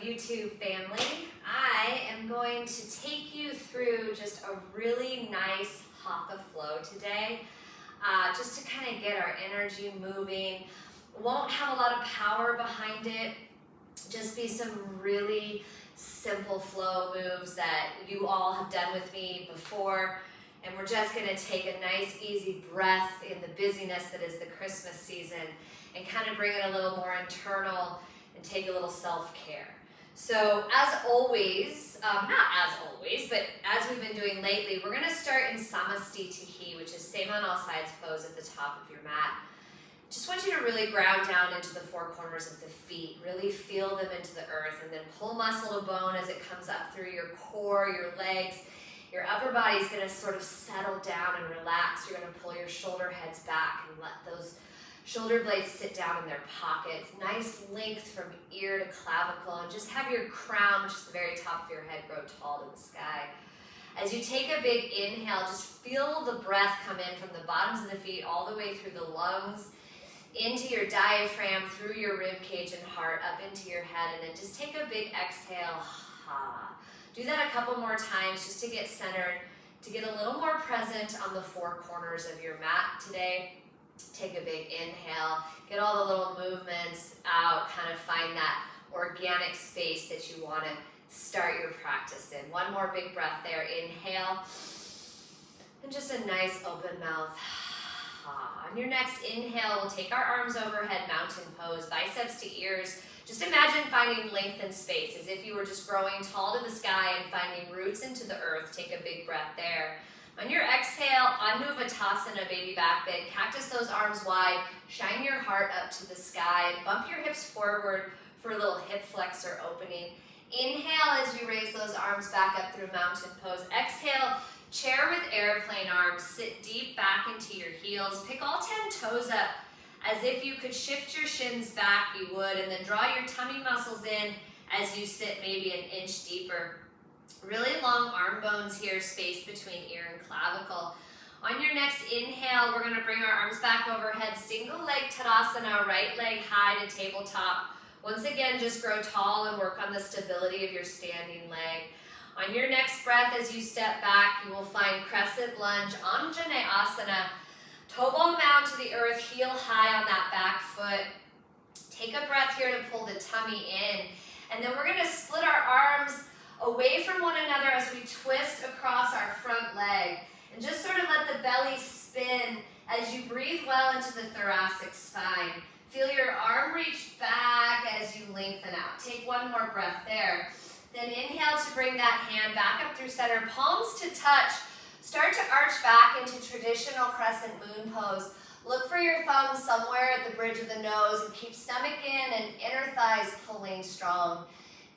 YouTube family. I am going to take you through just a really nice hatha flow today, just to kind of get our energy moving. Won't have a lot of power behind it, just be some really simple flow moves that you all have done with me before. And we're just going to take a nice easy breath in the busyness that is the Christmas season and kind of bring it a little more internal and take a little self-care. So as always, not as always, but as we've been doing lately, we're going to start in Samastitihi, which is same on all sides pose at the top of your mat. Just want you to really ground down into the four corners of the feet, really feel them into the earth, and then pull muscle to bone as it comes up through your core, your legs. Your upper body is going to sort of settle down and relax. You're going to pull your shoulder heads back and let those shoulder blades sit down in their pockets. Nice length from ear to clavicle, and just have your crown, which is the very top of your head, grow tall to the sky. As you take a big inhale, just feel the breath come in from the bottoms of the feet all the way through the lungs, into your diaphragm, through your rib cage and heart, up into your head, and then just take a big exhale. Do that a couple more times just to get centered, to get a little more present on the four corners of your mat today. Take a big inhale, get all the little movements out, kind of find that organic space that you want to start your practice in. One more big breath there, inhale, and just a nice open mouth. On your next inhale, we'll take our arms overhead, mountain pose, biceps to ears. Just imagine finding length and space as if you were just growing tall to the sky and finding roots into the earth. Take a big breath there. On your exhale, Anuvatasana, baby back bend. Cactus those arms wide. Shine your heart up to the sky. Bump your hips forward for a little hip flexor opening. Inhale as you raise those arms back up through mountain pose. Exhale, chair with airplane arms. Sit deep back into your heels. Pick all 10 toes up. As if you could shift your shins back, you would, and then draw your tummy muscles in as you sit maybe an inch deeper. Really long arm bones here, space between ear and clavicle. On your next inhale, we're going to bring our arms back overhead, single leg Tadasana, right leg high to tabletop. Once again, just grow tall and work on the stability of your standing leg. On your next breath, as you step back, you will find crescent lunge, Anjaneyasana. Toe ball mound to the earth, heel high on that back foot. Take a breath here to pull the tummy in. And then we're going to split our arms away from one another as we twist across our front leg. And just sort of let the belly spin as you breathe well into the thoracic spine. Feel your arm reach back as you lengthen out. Take one more breath there. Then inhale to bring that hand back up through center, palms to touch. Start to arch back into traditional crescent moon pose. Look for your thumbs somewhere at the bridge of the nose and keep stomach in and inner thighs pulling strong.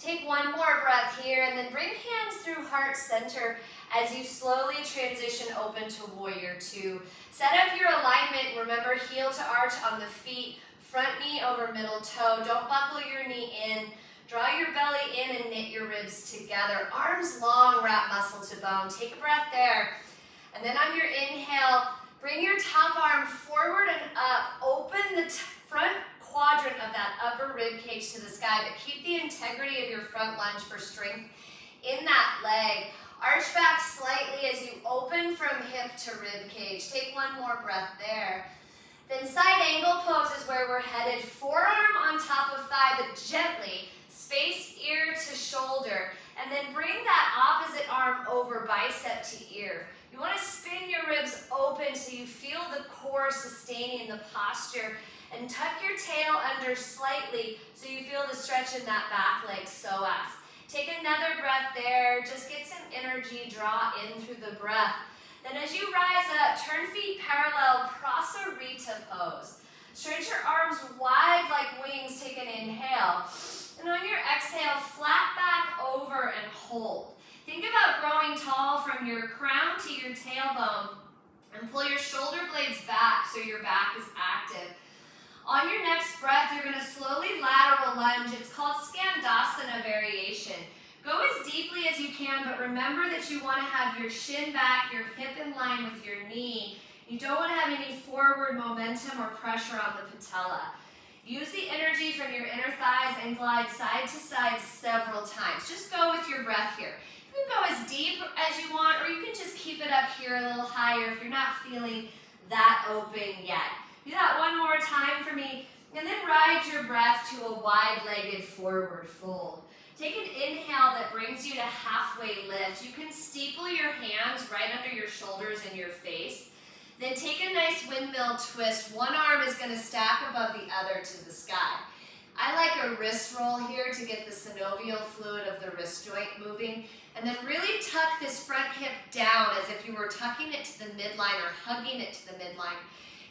Take one more breath here and then bring hands through heart center as you slowly transition open to warrior two. Set up your alignment. Remember, heel to arch on the feet, front knee over middle toe. Don't buckle your knee in. Draw your belly in and knit your ribs together. Arms long, wrap muscle to bone. Take a breath there. And then on your inhale, bring your top arm forward and up. Open the front quadrant of that upper rib cage to the sky, but keep the integrity of your front lunge for strength in that leg. Arch back slightly as you open from hip to rib cage. Take one more breath there. Then side angle pose is where we're headed. Forearm on top of thigh, but gently. Space ear to shoulder, and then bring that opposite arm over bicep to ear. You want to spin your ribs open so you feel the core sustaining the posture, and tuck your tail under slightly so you feel the stretch in that back leg, psoas. Take another breath there, just get some energy, draw in through the breath. Then as you rise up, turn feet parallel, Prasarita pose. Stretch your arms wide like wings, take an inhale. And on your exhale, flat back over and hold. Think about growing tall from your crown to your tailbone and pull your shoulder blades back so your back is active. On your next breath, you're going to slowly lateral lunge. It's called Skandasana variation. Go as deeply as you can, but remember that you want to have your shin back, your hip in line with your knee. You don't want to have any forward momentum or pressure on the patella. Use the energy from your inner thighs and glide side to side several times. Just go with your breath here. You can go as deep as you want, or you can just keep it up here a little higher if you're not feeling that open yet. Do that one more time for me, and then ride your breath to a wide-legged forward fold. Take an inhale that brings you to halfway lift. You can steeple your hands right under your shoulders and your face. Then take a nice windmill twist. One arm is going to stack above the other to the sky. I like a wrist roll here to get the synovial fluid of the wrist joint moving. And then really tuck this front hip down as if you were tucking it to the midline or hugging it to the midline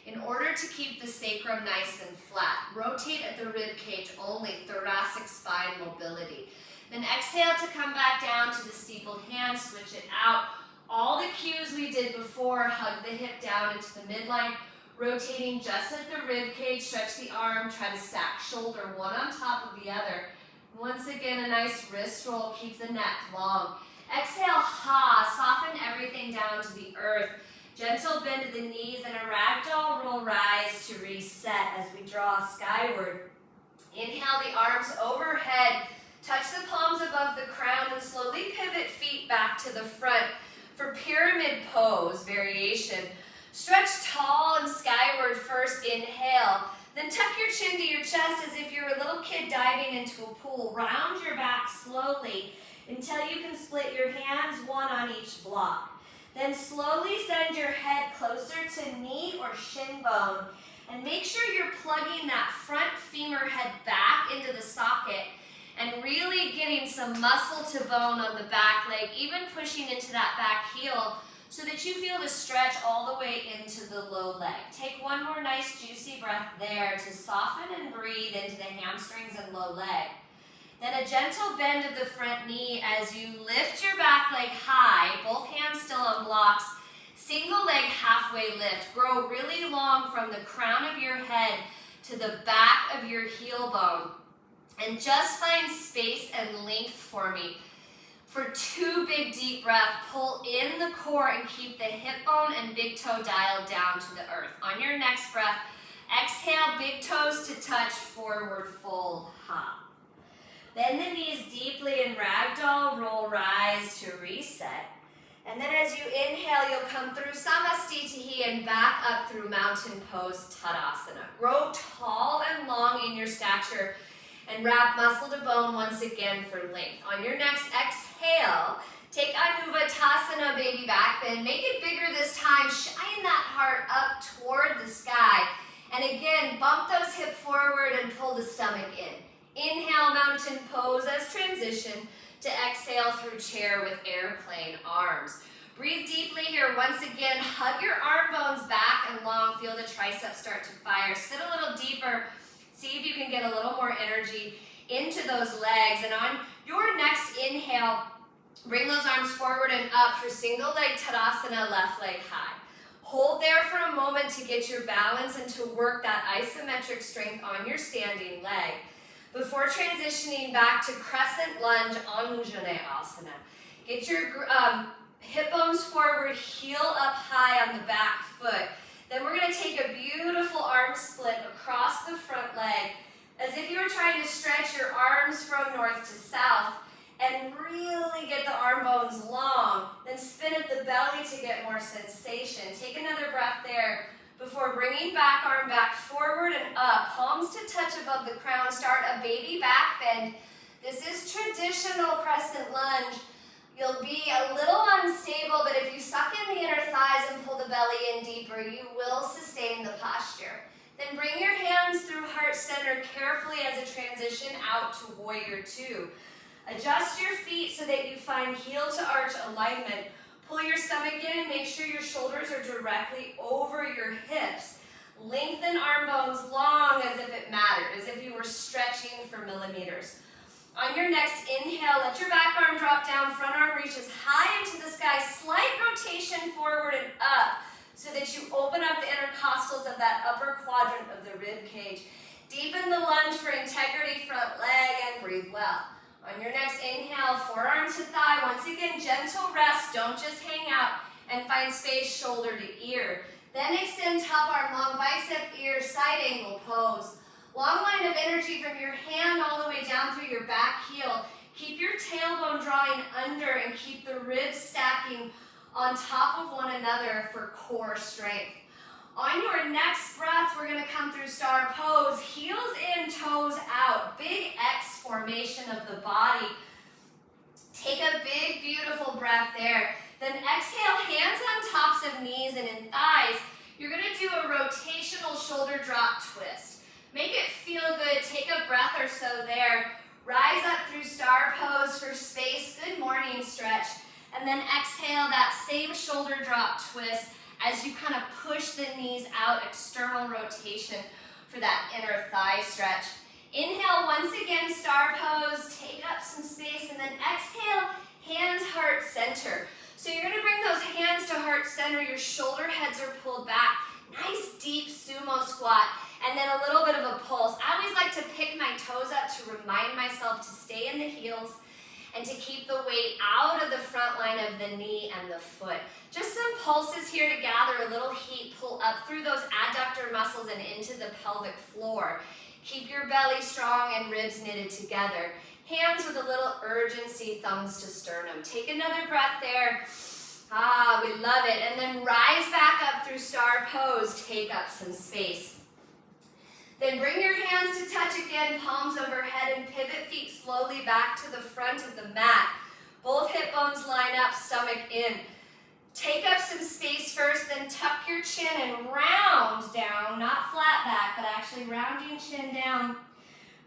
in order to keep the sacrum nice and flat. Rotate at the rib cage only, thoracic spine mobility. Then exhale to come back down to the steepled hands, switch it out. All the cues we did before, hug the hip down into the midline, rotating just at the rib cage, stretch the arm, try to stack shoulder one on top of the other. Once again, a nice wrist roll, keep the neck long. Exhale, ha, soften everything down to the earth. Gentle bend of the knees and a ragdoll roll rise to reset as we draw skyward. Inhale the arms overhead, touch the palms above the crown and slowly pivot feet back to the front for pyramid pose variation. Stretch tall and skyward first, inhale. Then tuck your chin to your chest as if you're a little kid diving into a pool. Round your back slowly until you can split your hands, one on each block. Then slowly send your head closer to knee or shin bone. And make sure you're plugging that front femur head back into the socket and really getting some muscle to bone on the back leg, even pushing into that back heel so that you feel the stretch all the way into the low leg. Take one more nice juicy breath there to soften and breathe into the hamstrings and low leg. Then a gentle bend of the front knee as you lift your back leg high, both hands still on blocks, single leg halfway lift. Grow really long from the crown of your head to the back of your heel bone. And just find space and length for me. For 2 big deep breaths, pull in the core and keep the hip bone and big toe dialed down to the earth. On your next breath, exhale, big toes to touch, forward fold, hop. Bend the knees deeply in ragdoll, roll, rise to reset. And then as you inhale, you'll come through Samastitihi and back up through mountain pose, Tadasana. Grow tall and long in your stature and wrap muscle to bone once again for length. On your next exhale, take Anuvatasana, baby back bend. Make it bigger this time. Shine that heart up toward the sky. And again, bump those hips forward and pull the stomach in. Inhale, mountain pose as transition to exhale through chair with airplane arms. Breathe deeply here. Once again, hug your arm bones back and long. Feel the triceps start to fire. Sit a little deeper. See if you can get a little more energy into those legs. And on your next inhale, bring those arms forward and up for single leg Tadasana, left leg high. Hold there for a moment to get your balance and to work that isometric strength on your standing leg before transitioning back to crescent lunge, Anjaneyasana. Get your hip bones forward, heel up high on the back foot. Then we're going to take a beautiful arm split across the front leg as if you were trying to stretch your arms from north to south and really get the arm bones long. Then spin at the belly to get more sensation. Take another breath there before bringing back arm back forward and up. Palms to touch above the crown. Start a baby back bend. This is traditional crescent lunge. You'll be a little unstable, but if you suck in the inner thighs and pull the belly in deeper, you will sustain the posture. Then bring your hands through heart center carefully as a transition out to warrior two. Adjust your feet so that you find heel to arch alignment. Pull your stomach in and make sure your shoulders are directly over your hips. Lengthen arm bones long as if it mattered, as if you were stretching for millimeters. On your next inhale, let your back arm drop down, front arm reaches high into the sky, slight rotation forward and up so that you open up the intercostals of that upper quadrant of the rib cage. Deepen the lunge for integrity, front leg, and breathe well. On your next inhale, forearm to thigh. Once again, gentle rest, don't just hang out, and find space shoulder to ear. Then extend top arm, long bicep, ear, side angle pose. Long line of energy from your hand all the way down through your back heel. Keep your tailbone drawing under and keep the ribs stacking on top of one another for core strength. On your next breath, we're going to come through star pose. Heels in, toes out. Big X formation of the body. Take a big, beautiful breath there. Then exhale, hands on tops of knees and in thighs. You're going to do a rotational shoulder drop twist. Make it feel good. Take a breath or so there. Rise up through star pose for space. Good morning stretch. And then exhale that same shoulder drop twist as you kind of push the knees out, external rotation for that inner thigh stretch. Inhale, once again, star pose. Take up some space. And then exhale, hands, heart, center. So you're going to bring those hands to heart center. Your shoulder heads are pulled back. Nice deep sumo squat. And then a little bit of a pulse. I always like to pick my toes up to remind myself to stay in the heels and to keep the weight out of the front line of the knee and the foot. Just some pulses here to gather a little heat. Pull up through those adductor muscles and into the pelvic floor. Keep your belly strong and ribs knitted together. Hands with a little urgency, thumbs to sternum. Take another breath there. Ah, we love it. And then rise back up through star pose. Take up some space. Then bring your hands to touch again, palms overhead, and pivot feet slowly back to the front of the mat. Both hip bones line up, stomach in. Take up some space first, then tuck your chin and round down, not flat back, but actually rounding chin down.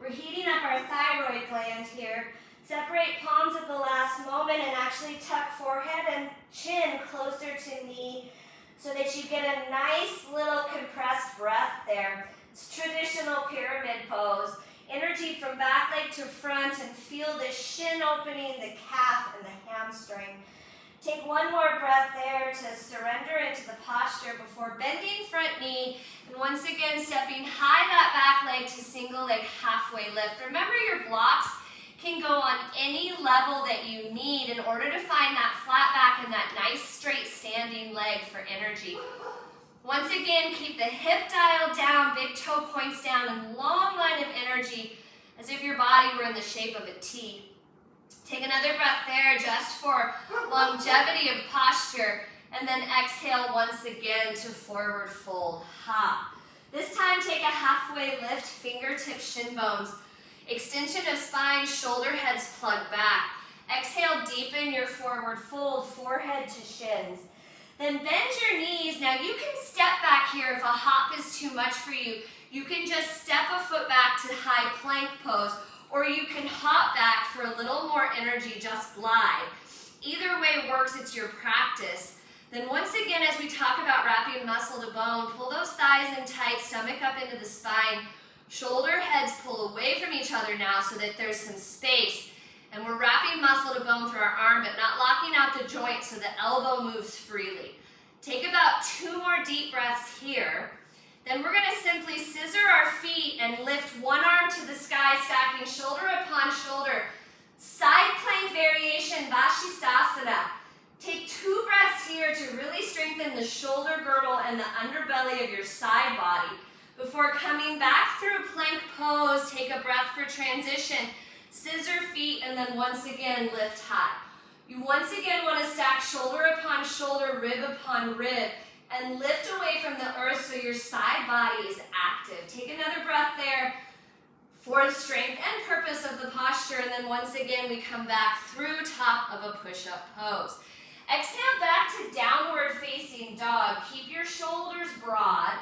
We're heating up our thyroid gland here. Separate palms at the last moment and actually tuck forehead and chin closer to knee so that you get a nice little compressed breath there. It's traditional pyramid pose. Energy from back leg to front and feel the shin opening, the calf and the hamstring. Take one more breath there to surrender into the posture before bending front knee and once again stepping high that back leg to single leg halfway lift. Remember your blocks can go on any level that you need in order to find that flat back and that nice straight standing leg for energy. Once again, keep the hip dial down, big toe points down, and long line of energy as if your body were in the shape of a T. Take another breath there just for longevity of posture, and then exhale once again to forward fold. Ha. This time take a halfway lift, fingertips, shin bones. Extension of spine, shoulder heads plug back. Exhale, deepen your forward fold, forehead to shins. Then bend your knees. Now you can step back here if a hop is too much for you. You can just step a foot back to high plank pose, or you can hop back for a little more energy, just glide. Either way works, it's your practice. Then once again, as we talk about wrapping muscle to bone, pull those thighs in tight, stomach up into the spine. Shoulder heads pull away from each other now so that there's some space. And we're wrapping muscle to bone through our arm, but not locking out the joint so the elbow moves freely. Take about 2 more deep breaths here. Then we're going to simply scissor our feet and lift one arm to the sky, stacking shoulder upon shoulder. Side plank variation, Vashisthasana. Take 2 breaths here to really strengthen the shoulder girdle and the underbelly of your side body. Before coming back through plank pose, take a breath for transition. Scissor feet and then once again lift high. You once again want to stack shoulder upon shoulder, rib upon rib, and lift away from the earth so your side body is active. Take another breath there for the strength and purpose of the posture, and then once again we come back through top of a push-up pose. Exhale back to downward facing dog. Keep your shoulders broad.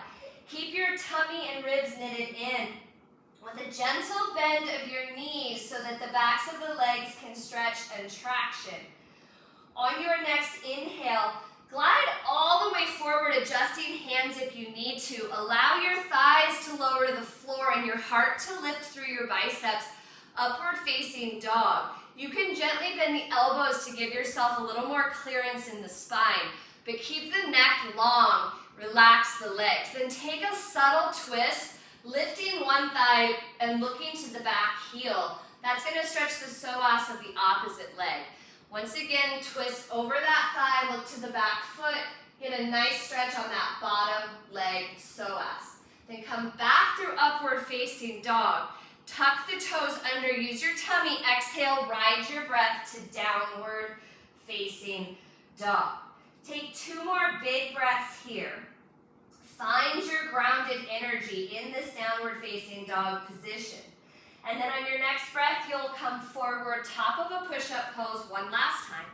Keep your tummy and ribs knitted in with a gentle bend of your knees so that the backs of the legs can stretch and traction. On your next inhale, glide all the way forward, adjusting hands if you need to. Allow your thighs to lower to the floor and your heart to lift through your biceps, upward facing dog. You can gently bend the elbows to give yourself a little more clearance in the spine, but keep the neck long, relax the legs. Then take a subtle twist, lifting one thigh and looking to the back heel. That's going to stretch the psoas of the opposite leg. Once again, twist over that thigh, look to the back foot, get a nice stretch on that bottom leg psoas. Then come back back through upward facing dog. Tuck the toes under, use your tummy, exhale, ride your breath to downward facing dog. Take 2 more big breaths here. Find your grounded energy in this downward facing dog position. And then on your next breath, you'll come forward, top of a push-up pose one last time.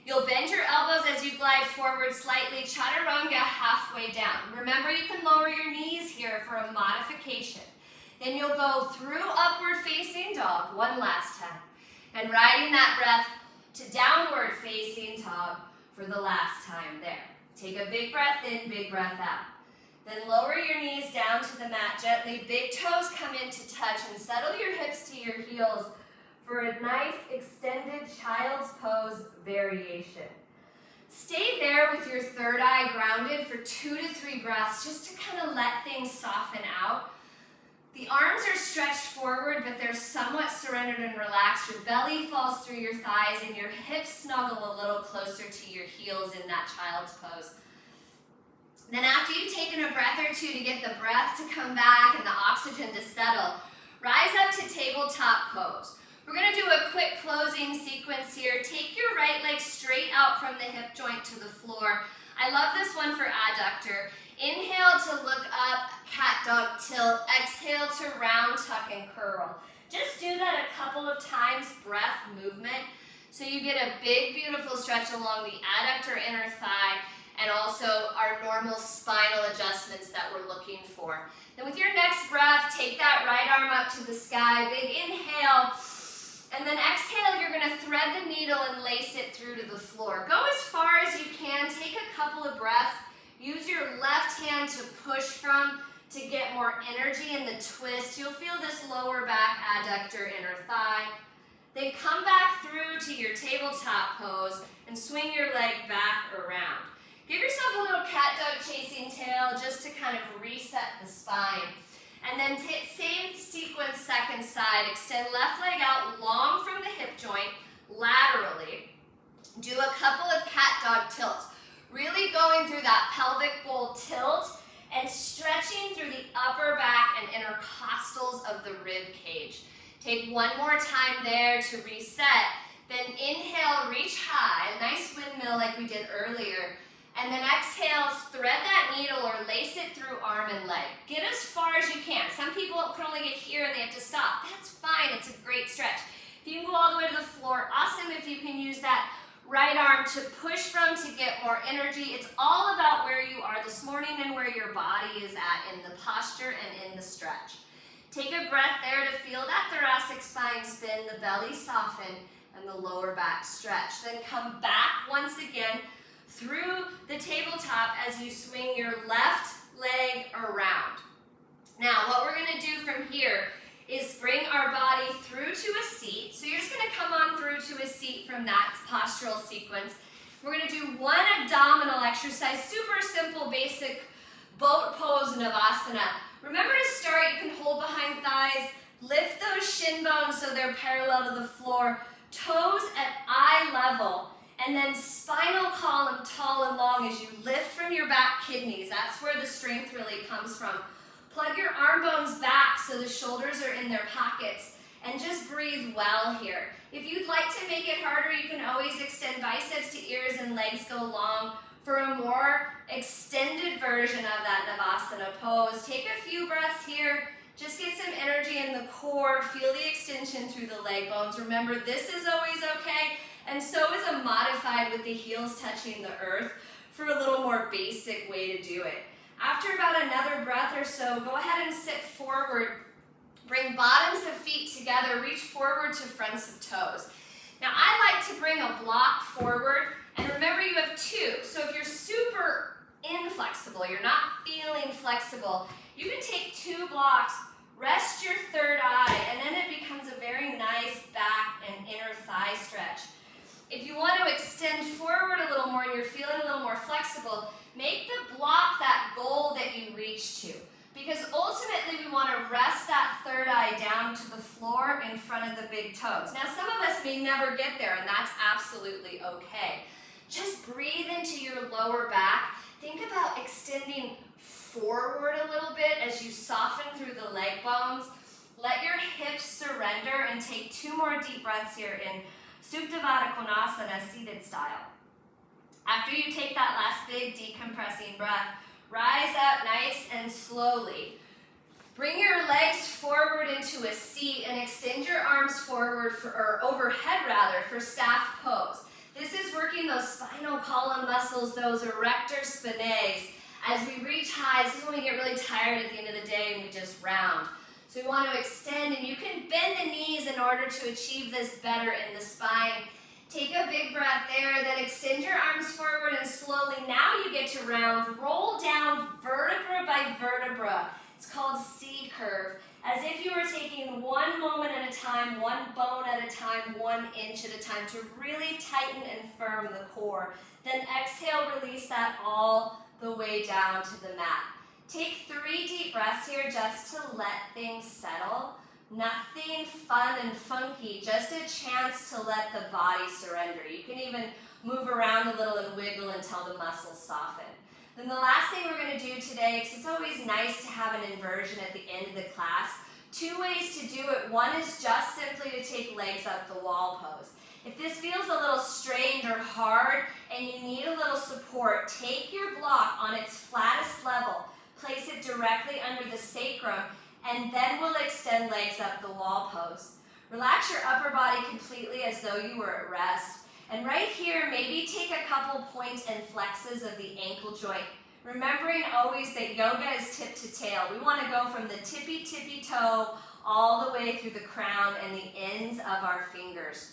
You'll bend your elbows as you glide forward slightly, chaturanga halfway down. Remember, you can lower your knees here for a modification. Then you'll go through upward facing dog one last time. And riding that breath to downward facing dog for the last time there. Take a big breath in, big breath out. Then lower your knees down to the mat gently. Big toes come in to touch and settle your hips to your heels for a nice extended child's pose variation. Stay there with your third eye grounded for 2 to 3 breaths just to kind of let things soften out. The arms are stretched forward, but they're somewhat surrendered and relaxed. Your belly falls through your thighs and your hips snuggle a little closer to your heels in that child's pose. Then after you've taken a breath or two to get the breath to come back and the oxygen to settle, rise up to tabletop pose. We're going to do a quick closing sequence here. Take your right leg straight out from the hip joint to the floor. I love this one for adductor. Inhale to look up, cat dog tilt. Exhale to round, tuck, and curl. Just do that a couple of times, breath movement, so you get a big, beautiful stretch along the adductor inner thigh and also our normal spinal adjustments that we're looking for. Then with your next breath, take that right arm up to the sky. Big inhale. And then exhale, you're going to thread the needle and lace it through to the floor. Go as far as you can. Take a couple of breaths. Use your left hand to push from to get more energy in the twist. You'll feel this lower back adductor inner thigh. Then come back through to your tabletop pose and swing your leg back around. Give yourself a little cat dog chasing tail just to kind of reset the spine. And then same sequence, second side. Extend left leg out long from the hip joint, laterally. Do a couple of cat dog tilts. Really going through that pelvic bowl tilt and stretching through the upper back and intercostals of the rib cage. Take one more time there to reset. Then inhale, reach high, a nice windmill like we did earlier. And then exhale, thread that needle or lace it through arm and leg. Get as far as you can. Some people can only get here and they have to stop. That's fine, it's a great stretch. If you can go all the way to the floor, awesome if you can use that right arm to push from to get more energy. It's all about where you are this morning and where your body is at in the posture and in the stretch. Take a breath there to feel that thoracic spine spin, the belly soften, and the lower back stretch. Then come back once again through the tabletop as you swing your left leg around. Now, what we're going to do from here is bring our body through to a seat. So you're just going to come on through to a seat from that postural sequence. We're going to do one abdominal exercise, super simple, basic boat pose Navasana. Remember to start, you can hold behind thighs, lift those shin bones so they're parallel to the floor, toes at eye level, and then spinal column tall and long as you lift from your back kidneys. That's where the strength really comes from. Plug your arm bones back so the shoulders are in their pockets, and just breathe well here. If you'd like to make it harder, you can always extend biceps to ears and legs go long for a more extended version of that Navasana pose. Take a few breaths here. Just get some energy in the core. Feel the extension through the leg bones. Remember, this is always okay, and so is a modified with the heels touching the earth for a little more basic way to do it. After about another breath or so, go ahead and sit forward. Bring bottoms of feet together. Reach forward to fronts of toes. Now, I like to bring a block forward, and remember you have two. So if you're super inflexible, you're not feeling flexible, you can take 2 blocks, rest your third eye, and then it becomes a very nice back and inner thigh stretch. If you want to extend forward a little more and you're feeling a little more flexible, make the block that goal that you reach to. Because ultimately we want to rest that third eye down to the floor in front of the big toes. Now some of us may never get there, and that's absolutely okay. Just breathe into your lower back. Think about extending forward a little bit as you soften through the more deep breaths here in Supta Konasana, seated style. After you take that last big decompressing breath, rise up nice and slowly. Bring your legs forward into a seat and extend your arms forward, or overhead rather, for staff pose. This is working those spinal column muscles, those erector spinae. As we reach high, this is when we get really tired at the end of the day and we just round. So we want to extend, and you can bend the knees in order to achieve this better in the spine. Take a big breath there, then extend your arms forward and slowly, now you get to round. Roll down vertebra by vertebra. It's called C-curve, as if you were taking one moment at a time, one bone at a time, 1 inch at a time to really tighten and firm the core. Then exhale, release that all the way down to the mat. Take 3 deep breaths here just to let things settle. Nothing fun and funky, just a chance to let the body surrender. You can even move around a little and wiggle until the muscles soften. Then the last thing we're going to do today, because it's always nice to have an inversion at the end of the class, 2 ways to do it. One is just simply to take legs up the wall pose. If this feels a little strained or hard and you need a little support, take your block on its flattest level, place it directly under the sacrum, and then we'll extend legs up the wall pose. Relax your upper body completely as though you were at rest. And right here, maybe take a couple point and flexes of the ankle joint. Remembering always that yoga is tip to tail. We want to go from the tippy toe all the way through the crown and the ends of our fingers.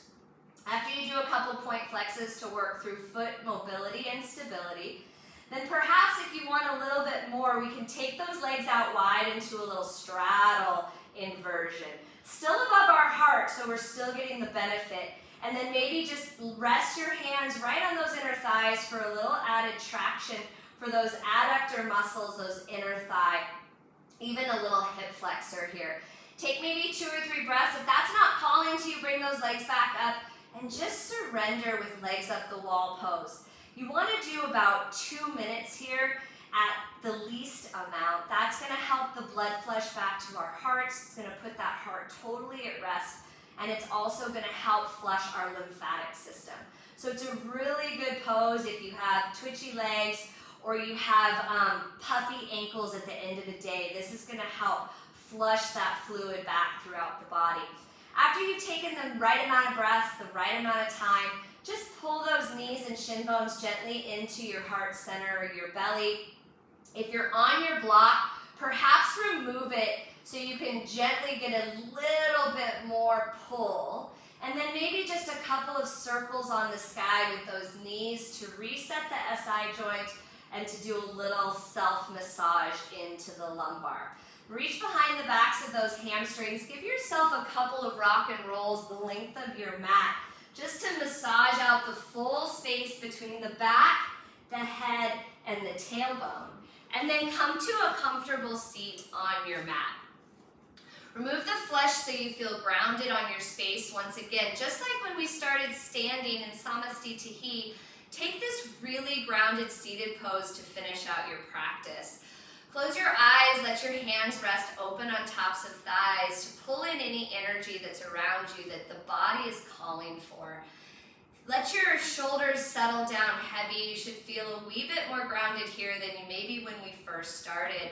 After you do a couple point flexes to work through foot mobility and stability, then perhaps if you want a little bit more, we can take those legs out wide into a little straddle inversion. Still above our heart, so we're still getting the benefit. And then maybe just rest your hands right on those inner thighs for a little added traction for those adductor muscles, those inner thigh, even a little hip flexor here. Take maybe 2 or 3 breaths. If that's not calling to you, bring those legs back up and just surrender with legs up the wall pose. You want to do about 2 minutes here at the least amount. That's going to help the blood flush back to our hearts. It's going to put that heart totally at rest. And it's also going to help flush our lymphatic system. So it's a really good pose if you have twitchy legs or you have puffy ankles at the end of the day. This is going to help flush that fluid back throughout the body. After you've taken the right amount of breaths, the right amount of time, just pull those knees and shin bones gently into your heart center or your belly. If you're on your block, perhaps remove it so you can gently get a little bit more pull. And then maybe just a couple of circles on the sky with those knees to reset the SI joint and to do a little self-massage into the lumbar. Reach behind the backs of those hamstrings. Give yourself a couple of rock and rolls the length of your mat just to massage out the full space between the back, the head, and the tailbone. And then come to a comfortable seat on your mat. Remove the flesh so you feel grounded on your space once again. Just like when we started standing in Samastitihi, take this really grounded seated pose to finish out your practice. Close your eyes, let your hands rest open on tops of thighs to pull in any energy that's around you that the body is calling for. Let your shoulders settle down heavy. You should feel a wee bit more grounded here than you maybe when we first started.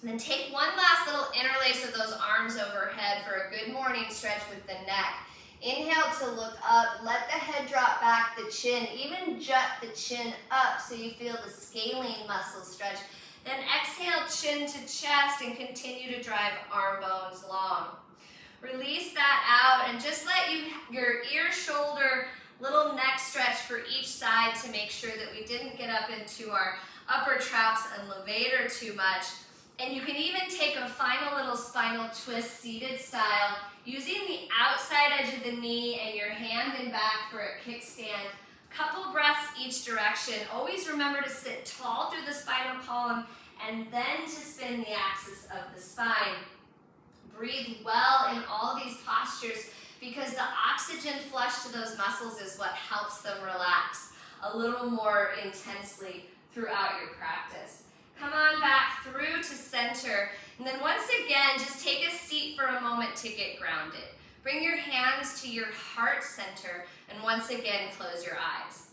And then take one last little interlace of those arms overhead for a good morning stretch with the neck. Inhale to look up, let the head drop back, the chin, even jut the chin up so you feel the scalene muscles stretch. Then exhale, chin to chest, and continue to drive arm bones long. Release that out and just let your ear, shoulder, little neck stretch for each side to make sure that we didn't get up into our upper traps and levator too much. And you can even take a final little spinal twist seated style using the outside edge of the knee and your hand in back for a kickstand. Couple breaths each direction. Always remember to sit tall through the spinal column and then to spin the axis of the spine. Breathe well in all these postures because the oxygen flush to those muscles is what helps them relax a little more intensely throughout your practice. Come on back through to center. And then once again, just take a seat for a moment to get grounded. Bring your hands to your heart center, and once again, close your eyes.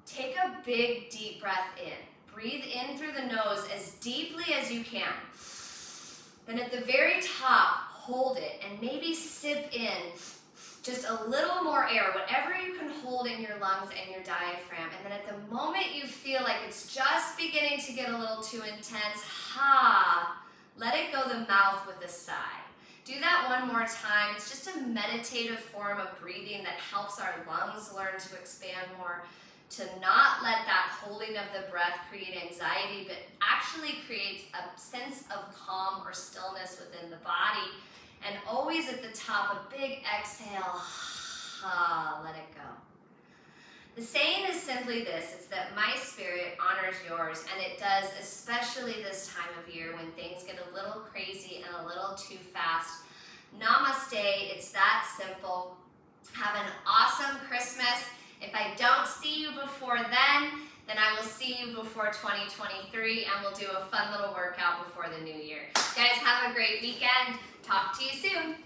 Take a big, deep breath in. Breathe in through the nose as deeply as you can. Then at the very top, hold it and maybe sip in just a little more air, whatever you can hold in your lungs and your diaphragm. And then at the moment you feel like it's just beginning to get a little too intense, let it go the mouth with a sigh. Do that one more time. It's just a meditative form of breathing that helps our lungs learn to expand more, to not let that holding of the breath create anxiety, but actually creates a sense of calm or stillness within the body. And always at the top, a big exhale, let it go. The saying is simply this, it's that my spirit honors yours, and it does, especially this time of year when things get a little crazy and a little too fast. Namaste, it's that simple. Have an awesome Christmas. If I don't see you before then I will see you before 2023, and we'll do a fun little workout before the new year. Guys, have a great weekend. Talk to you soon.